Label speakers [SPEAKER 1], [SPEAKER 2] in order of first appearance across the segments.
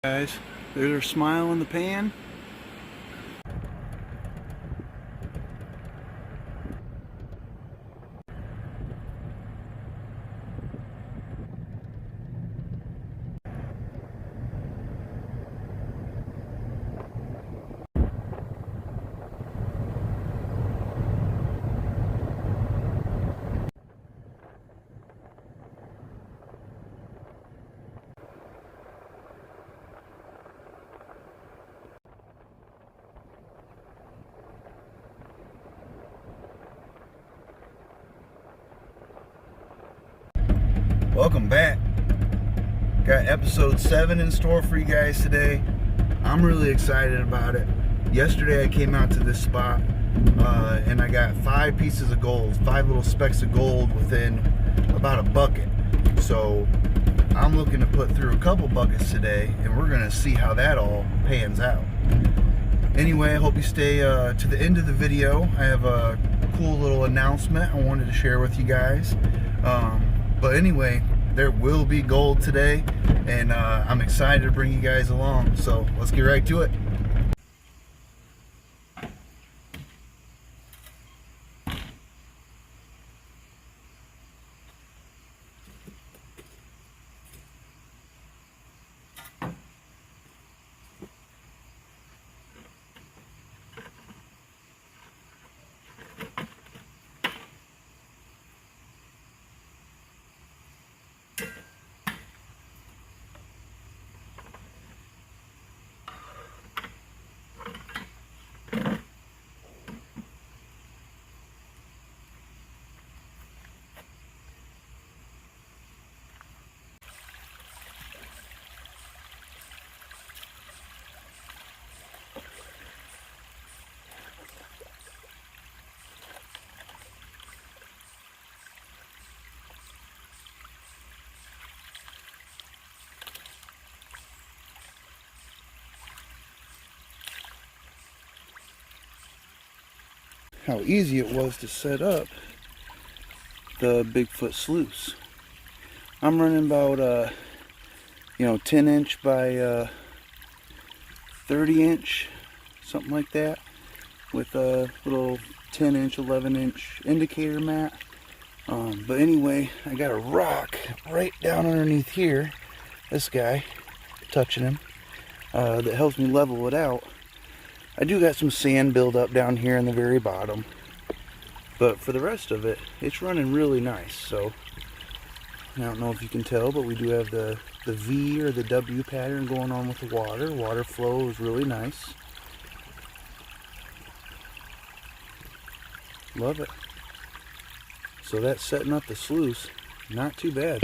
[SPEAKER 1] Guys, there's our smile in the pan. Welcome back. Got episode 7 in store for you guys today. I'm really excited about it. Yesterday I came out to this spot and I got 5 pieces of gold, 5 little specks of gold within about a bucket. So I'm looking to put through a couple buckets today and we're going to see how that all pans out. Anyway, I hope you stay to the end of the video. I have a cool little announcement I wanted to share with you guys. But anyway, there will be gold today, and I'm excited to bring you guys along. So let's get right to it. How easy it was to set up the Bigfoot sluice. I'm running about 10 inch by 30 inch, something like that, with a little 10 inch, 11 inch indicator mat. But anyway, I got a rock right down underneath here, this guy, touching him, that helps me level it out. I do got some sand buildup down here in the very bottom, but for the rest of it, it's running really nice. So I don't know if you can tell, but we do have the V or the W pattern going on with the water. Water flow is really nice. Love it. So that's setting up the sluice. Not too bad.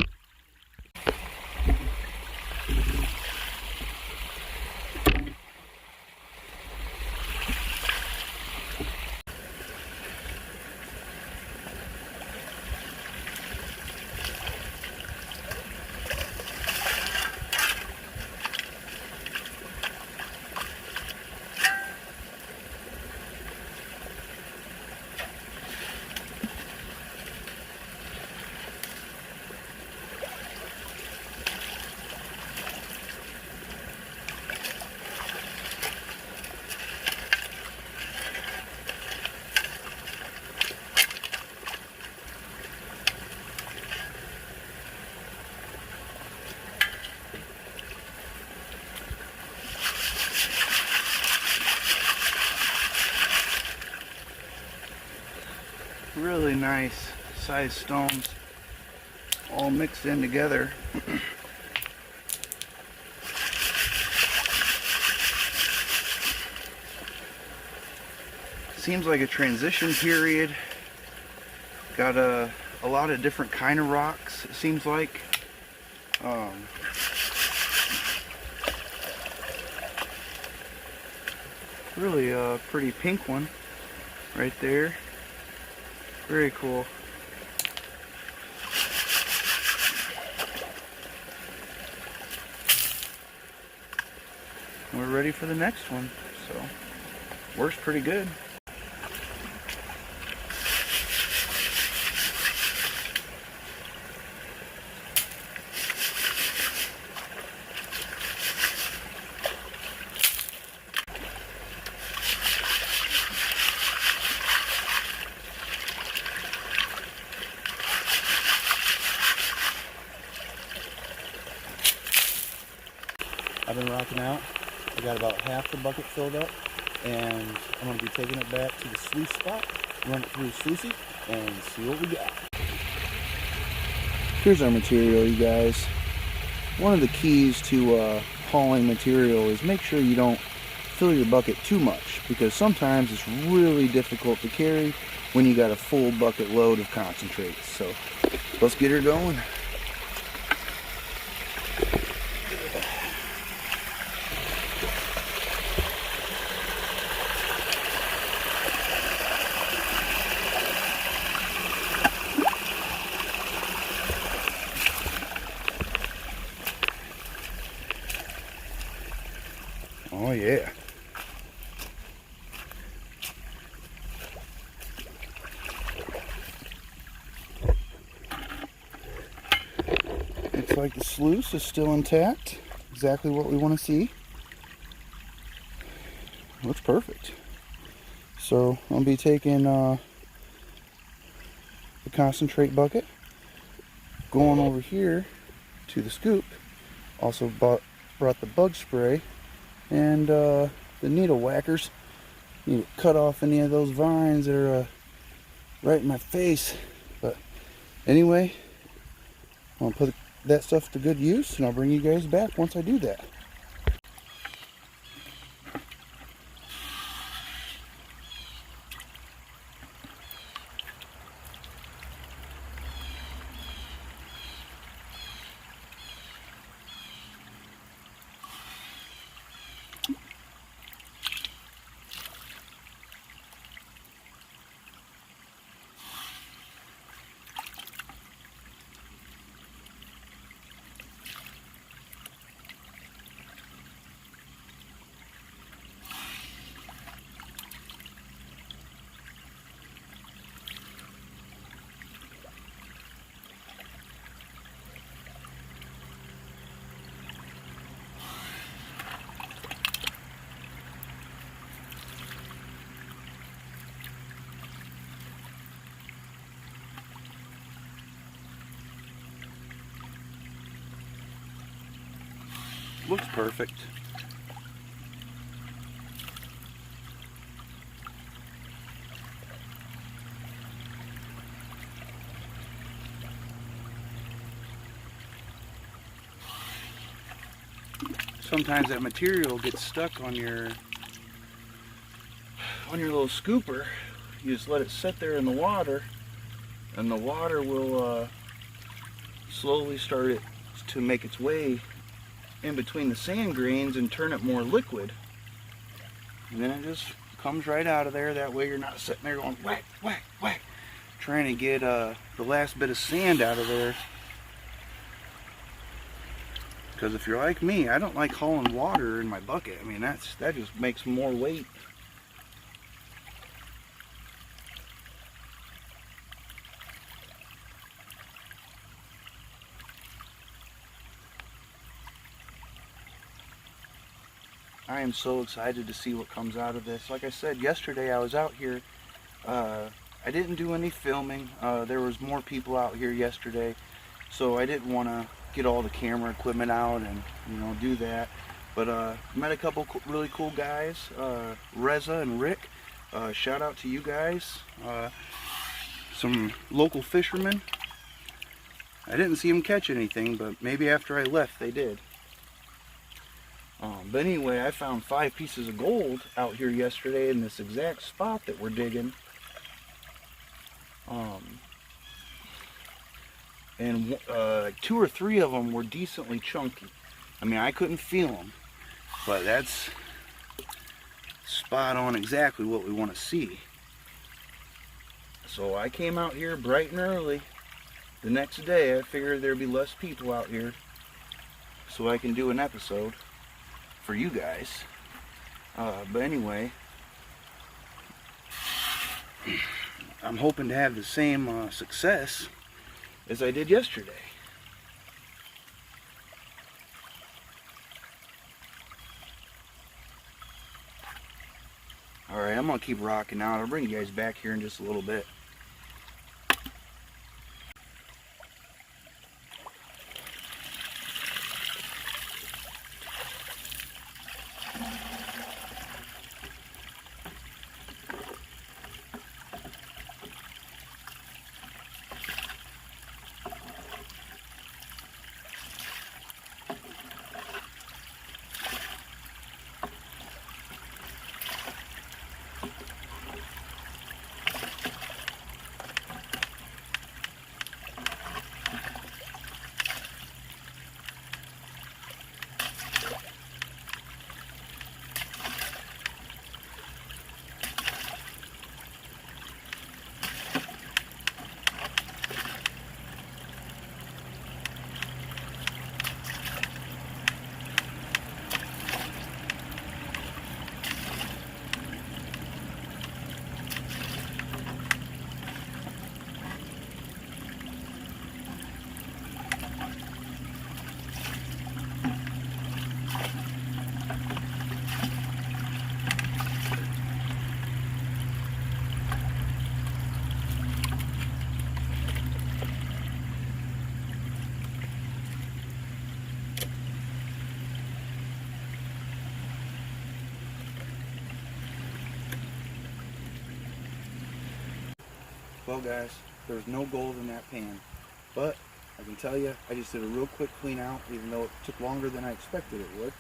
[SPEAKER 1] Really nice sized stones all mixed in together. Seems like a transition period. Got a lot of different kind of rocks, it seems like. Really a pretty pink one right there. Very cool. We're ready for the next one, so works pretty good. I've been rocking out. I got about half the bucket filled up, and I'm going to be taking it back to the sluice spot, run it through Sluice, and see what we got. Here's our material, you guys. One of the keys to hauling material is make sure you don't fill your bucket too much, because sometimes it's really difficult to carry when you got a full bucket load of concentrates. So let's get her going. Oh yeah. Looks like the sluice is still intact. Exactly what we want to see. Looks perfect. So I'll be taking the concentrate bucket, going over here to the scoop. Also brought the bug spray and the needle whackers. Need to cut off any of those vines that are right in my face. But anyway, I'll put that stuff to good use, and I'll bring you guys back once I do that. Looks perfect. Sometimes that material gets stuck on your little scooper. You just let it sit there in the water, and the water will slowly start to make its way in between the sand grains and turn it more liquid, and then it just comes right out of there. That way you're not sitting there going whack, whack, whack, trying to get the last bit of sand out of there. Because if you're like me, I don't like hauling water in my bucket. I mean, that just makes more weight. I am so excited to see what comes out of this. Like I said, yesterday I was out here. I didn't do any filming. There was more people out here yesterday, so I didn't want to get all the camera equipment out and do that. But met a couple really cool guys, Reza and Rick. Shout out to you guys. Some local fishermen. I didn't see them catch anything, but maybe after I left they did. But anyway, I found 5 pieces of gold out here yesterday in this exact spot that we're digging. And 2 or 3 of them were decently chunky. I mean, I couldn't feel them, but that's spot on exactly what we want to see. So I came out here bright and early. The next day I figured there'd be less people out here, so I can do an episode for you guys. But anyway, I'm hoping to have the same success as I did yesterday. Alright, I'm going to keep rocking out. I'll bring you guys back here in just a little bit. Well guys, there's no gold in that pan, but I can tell you, I just did a real quick clean out, even though it took longer than I expected it would.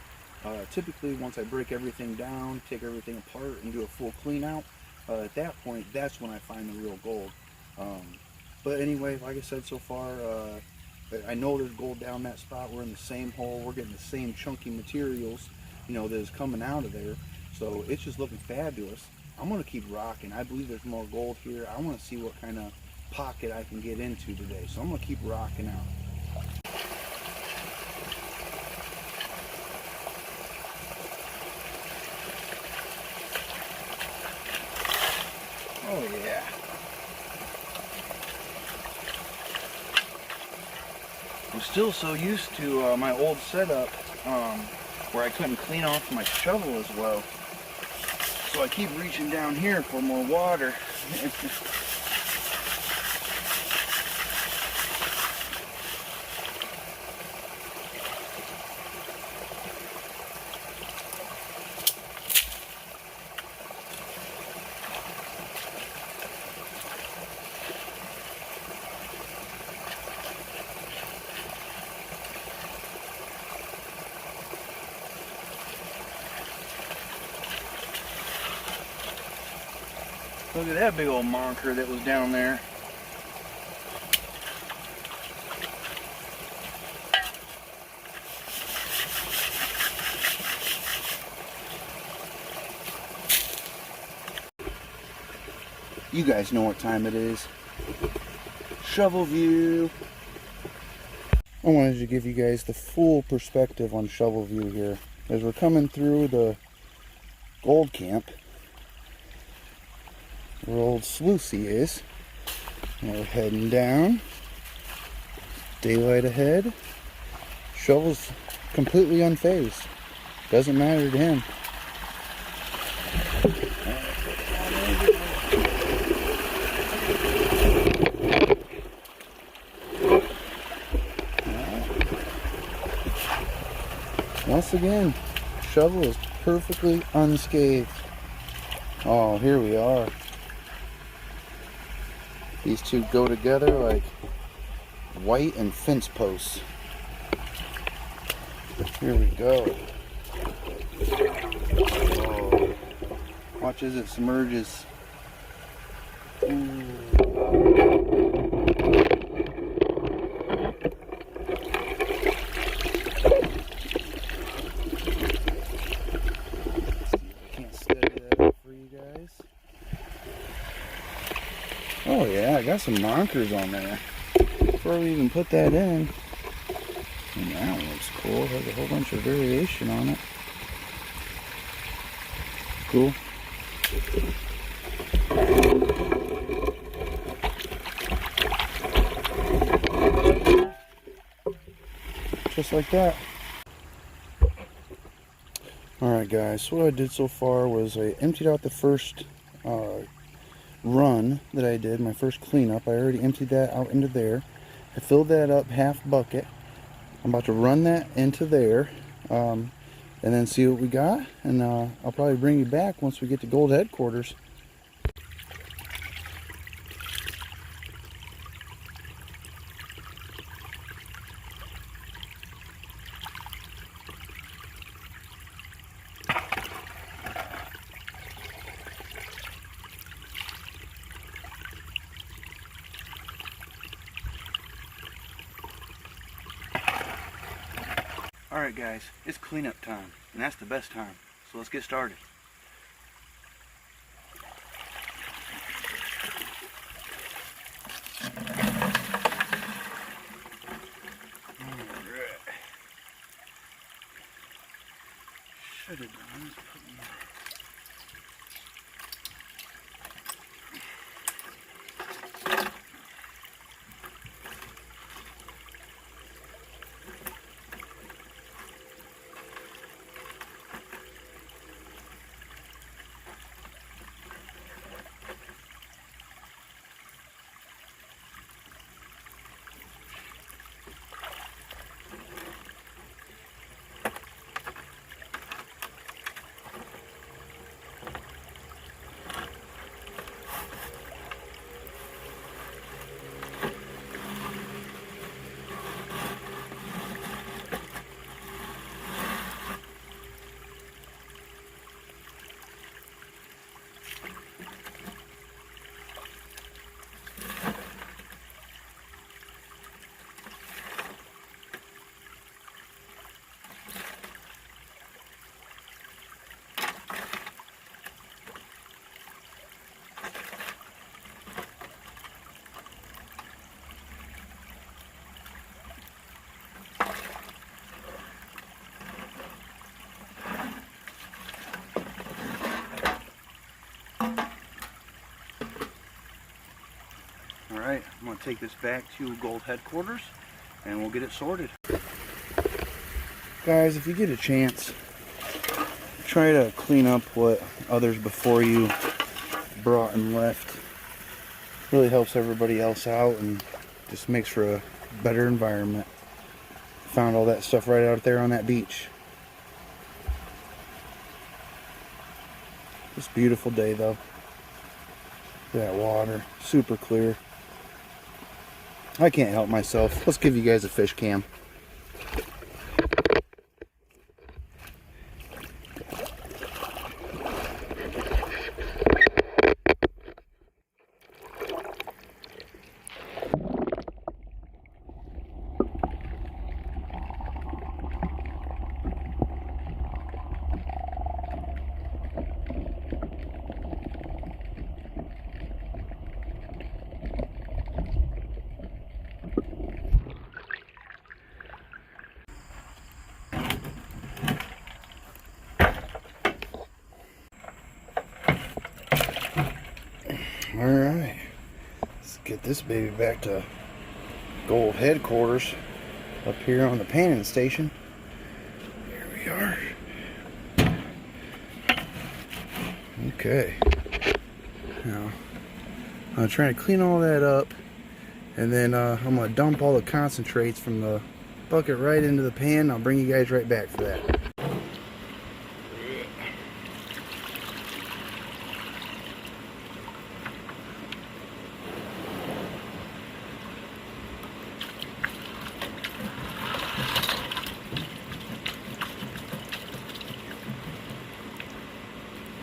[SPEAKER 1] Typically, once I break everything down, take everything apart, and do a full clean out, at that point, that's when I find the real gold. But anyway, like I said so far, I know there's gold down that spot. We're in the same hole. We're getting the same chunky materials, you know, that is coming out of there. So it's just looking fabulous. I'm going to keep rocking. I believe there's more gold here. I want to see what kind of pocket I can get into today. So I'm going to keep rocking out. Oh yeah. I'm still so used to my old setup where I couldn't clean off my shovel as well. So I keep reaching down here for more water. Look at that big old monker that was down there. You guys know what time it is. Shovel view. I wanted to give you guys the full perspective on shovel view here. As we're coming through the gold camp, where old Sluice is. And we're heading down. Daylight ahead. Shovel's completely unfazed. Doesn't matter to him. Once again, shovel is perfectly unscathed. Oh, here we are. These two go together like white and fence posts. Here we go. Oh. Watch as it submerges. Ooh. Can't steady that up for you guys. Oh yeah, I got some markers on there. Before we even put that in. And that one looks cool. Has a whole bunch of variation on it. Cool. Just like that. Alright guys, so what I did so far was I emptied out the first run that I did, my first cleanup. I already emptied that out into there. I filled that up half bucket. I'm about to run that into there and then see what we got, and I'll probably bring you back once we get to Gold Headquarters. Alright guys, it's cleanup time, and that's the best time, so let's get started. Alright. Should have done. Alright, I'm going to take this back to Gold headquarters and we'll get it sorted. Guys, if you get a chance, try to clean up what others before you brought and left. Really helps everybody else out and just makes for a better environment. Found all that stuff right out there on that beach. It's a beautiful day though. That water, super clear. I can't help myself. Let's give you guys a fish cam. Alright, let's get this baby back to Gold headquarters up here on the painting station. Here we are. Okay. Now, I'm trying to clean all that up, and then I'm going to dump all the concentrates from the bucket right into the pan. I'll bring you guys right back for that.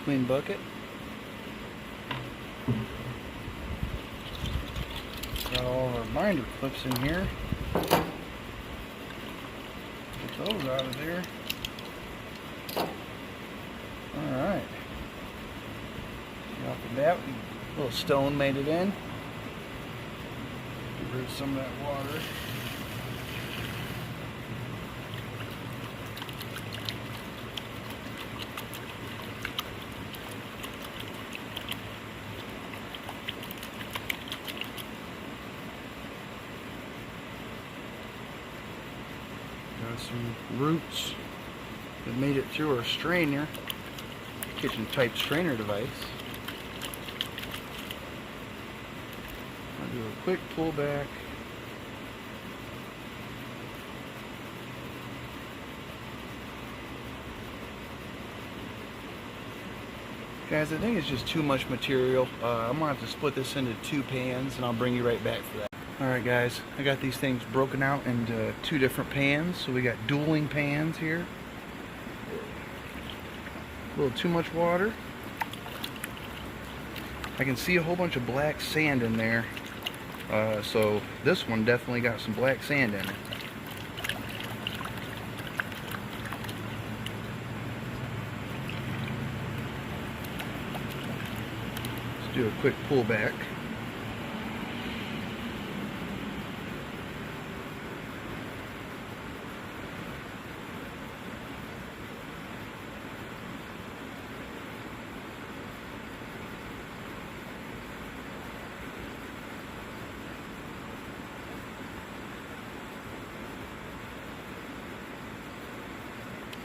[SPEAKER 1] Clean bucket. Got all of our binder clips in here. Get those out of there. Alright. Off the bat, a little stone made it in. Get rid of some of that water. Got some roots that made it through our strainer, kitchen type strainer device. I'll do a quick pull back. Guys, I think it's just too much material. I'm gonna have to split this into 2 pans and I'll bring you right back for that. Alright guys, I got these things broken out into 2 different pans. So we got dueling pans here. A little too much water. I can see a whole bunch of black sand in there. So this one definitely got some black sand in it. Let's do a quick pull back.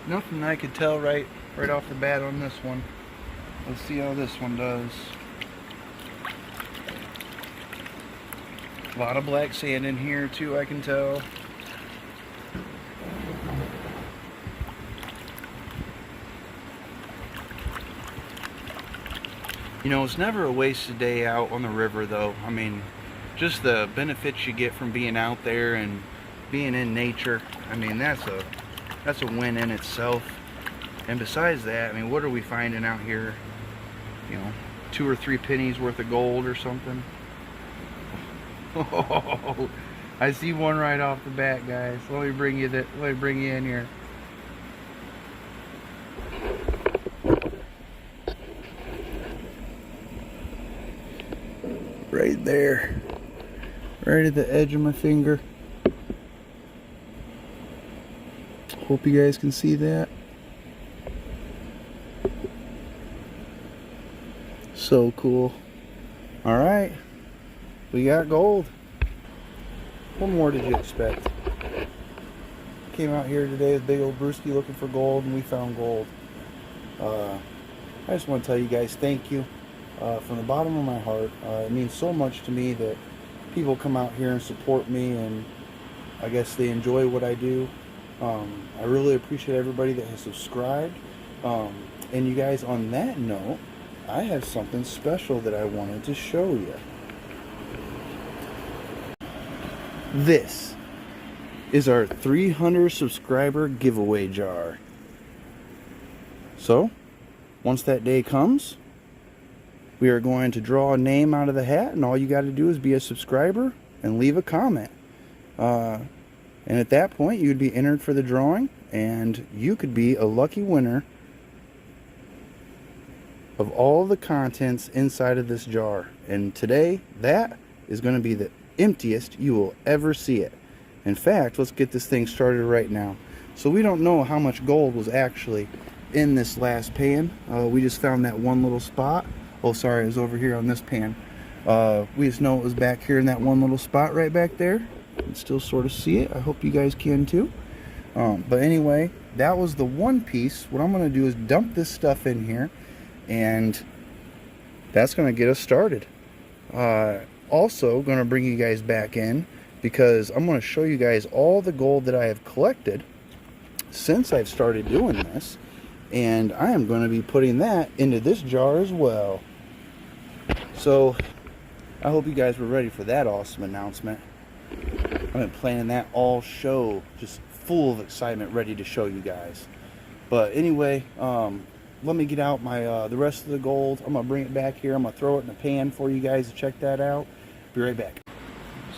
[SPEAKER 1] Nothing I could tell right off the bat on this one. Let's see how this one does. A lot of black sand in here too, I can tell. You know, it's never a wasted day out on the river though. I mean, just the benefits you get from being out there and being in nature. I mean, that's a win in itself. And besides that, I mean, what are we finding out here? You know, 2 or 3 pennies worth of gold or something. Oh, I see one right off the bat, guys. Let me bring you in here. Right there. Right at the edge of my finger. Hope you guys can see that. So cool. Alright. We got gold. What more did you expect? Came out here today with big old brewski looking for gold, and we found gold. I just want to tell you guys thank you from the bottom of my heart. It means so much to me that people come out here and support me, and I guess they enjoy what I do. I really appreciate everybody that has subscribed. And you guys, on that note, I have something special that I wanted to show you. This is our 300 subscriber giveaway jar. So, once that day comes, we are going to draw a name out of the hat, and all you got to do is be a subscriber and leave a comment. And at that point, you would be entered for the drawing, and you could be a lucky winner of all the contents inside of this jar. And today, that is going to be the emptiest you will ever see it. In fact, let's get this thing started right now. So we don't know how much gold was actually in this last pan. We just found that one little spot. Oh, sorry, it was over here on this pan. We just know it was back here in that one little spot right back there. You can still sort of see it. I hope you guys can too. But anyway, that was the one piece. What I'm going to do is dump this stuff in here, and that's going to get us started. Also going to bring you guys back in because I'm going to show you guys all the gold that I have collected since I've started doing this, and I am going to be putting that into this jar as well. So I hope you guys were ready for that awesome announcement. I've been planning that all show, just full of excitement, ready to show you guys. But anyway, let me get out my the rest of the gold. I'm gonna bring it back here. I'm gonna throw it in a pan for you guys to check that out. Be right back.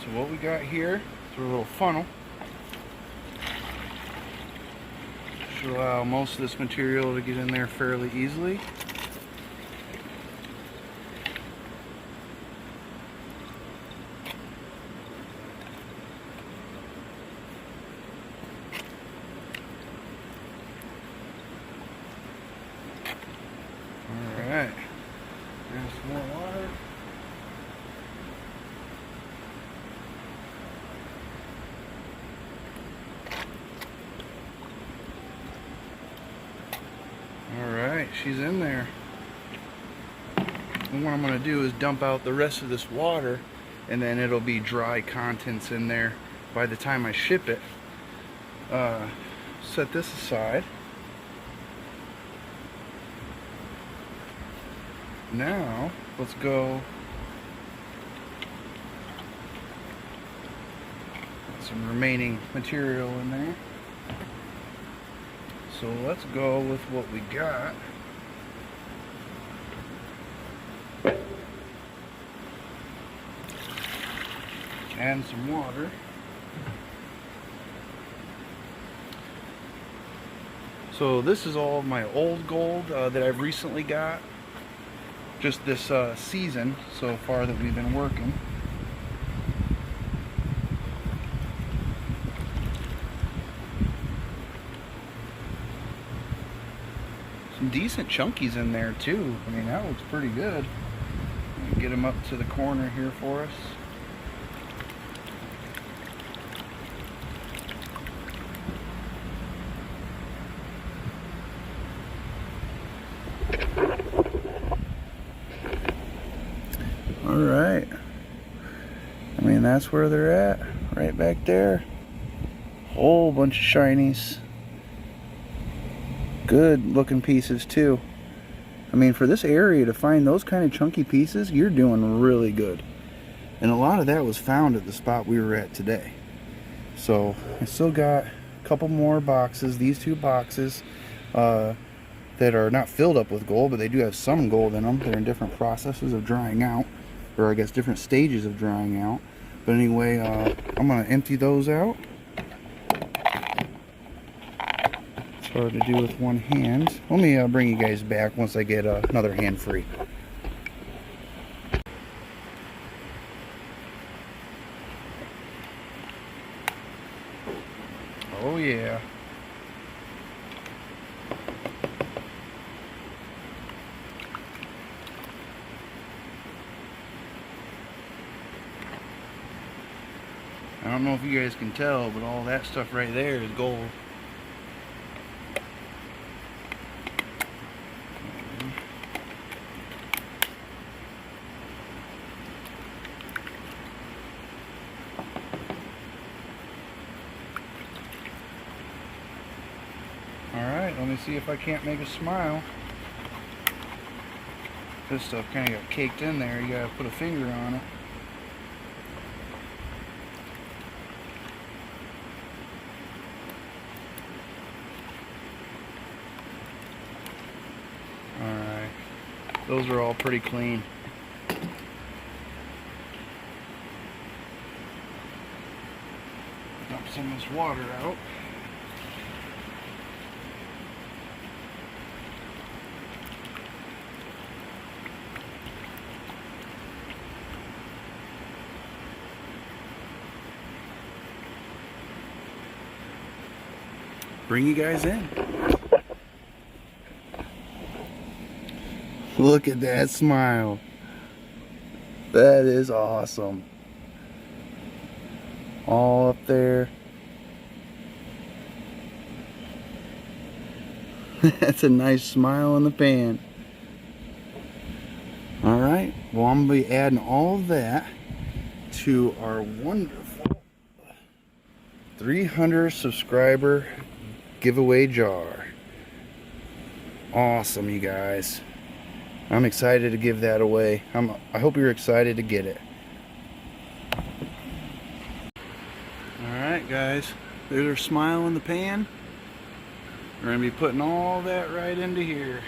[SPEAKER 1] So what we got here, through a little funnel, should allow most of this material to get in there fairly easily. Alright, there's some more water. Alright, she's in there. And what I'm going to do is dump out the rest of this water, and then it'll be dry contents in there by the time I ship it. Set this aside. Now, let's go put some remaining material in there. So let's go with what we got. Add some water. So this is all of my old gold that I've recently got. Just this season so far that we've been working. Some decent chunkies in there too. I mean, that looks pretty good. Get them up to the corner here for us. Alright, I mean, that's where they're at, right back there. Whole bunch of shinies. Good looking pieces too. I mean, for this area to find those kind of chunky pieces, you're doing really good. And a lot of that was found at the spot we were at today. So I still got a couple more boxes, these two boxes that are not filled up with gold, but they do have some gold in them. They're in different processes of drying out, or I guess different stages of drying out. But anyway, I'm going to empty those out. It's hard to do with one hand. Let me bring you guys back once I get another hand free. Oh yeah. don't know if you guys can tell, but all that stuff right there is gold. Alright, let me see if I can't make a smile. This stuff kind of got caked in there. You gotta put a finger on it. Alright, those are all pretty clean. Dump some of this water out. Bring you guys in. Look at that smile. That is awesome. All up there. That's a nice smile in the pan. Alright, well, I'm going to be adding all of that to our wonderful 300 subscriber giveaway jar. Awesome, you guys. I'm excited to give that away. I hope you're excited to get it. Alright guys, there's our smile in the pan. We're going to be putting all that right into here.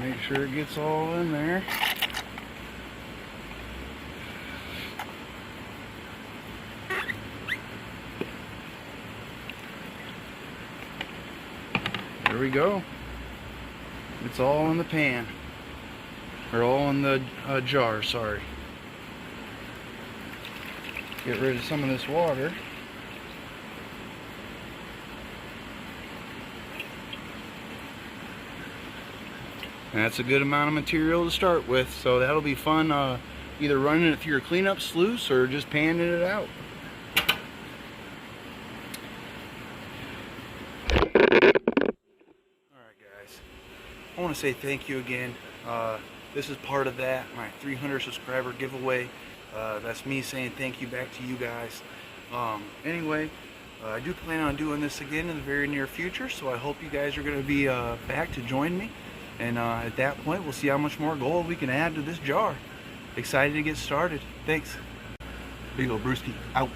[SPEAKER 1] Make sure it gets all in there. There we go. It's all in the pan. Or all in the jar, sorry. Get rid of some of this water. And that's a good amount of material to start with, so that'll be fun either running it through your cleanup sluice or just panning it out. Alright guys, I want to say thank you again. This is part of that, my 300 subscriber giveaway. That's me saying thank you back to you guys. Anyway, I do plan on doing this again in the very near future, so I hope you guys are going to be back to join me. And at that point, we'll see how much more gold we can add to this jar. Excited to get started. Thanks. Big ol' Brewski out.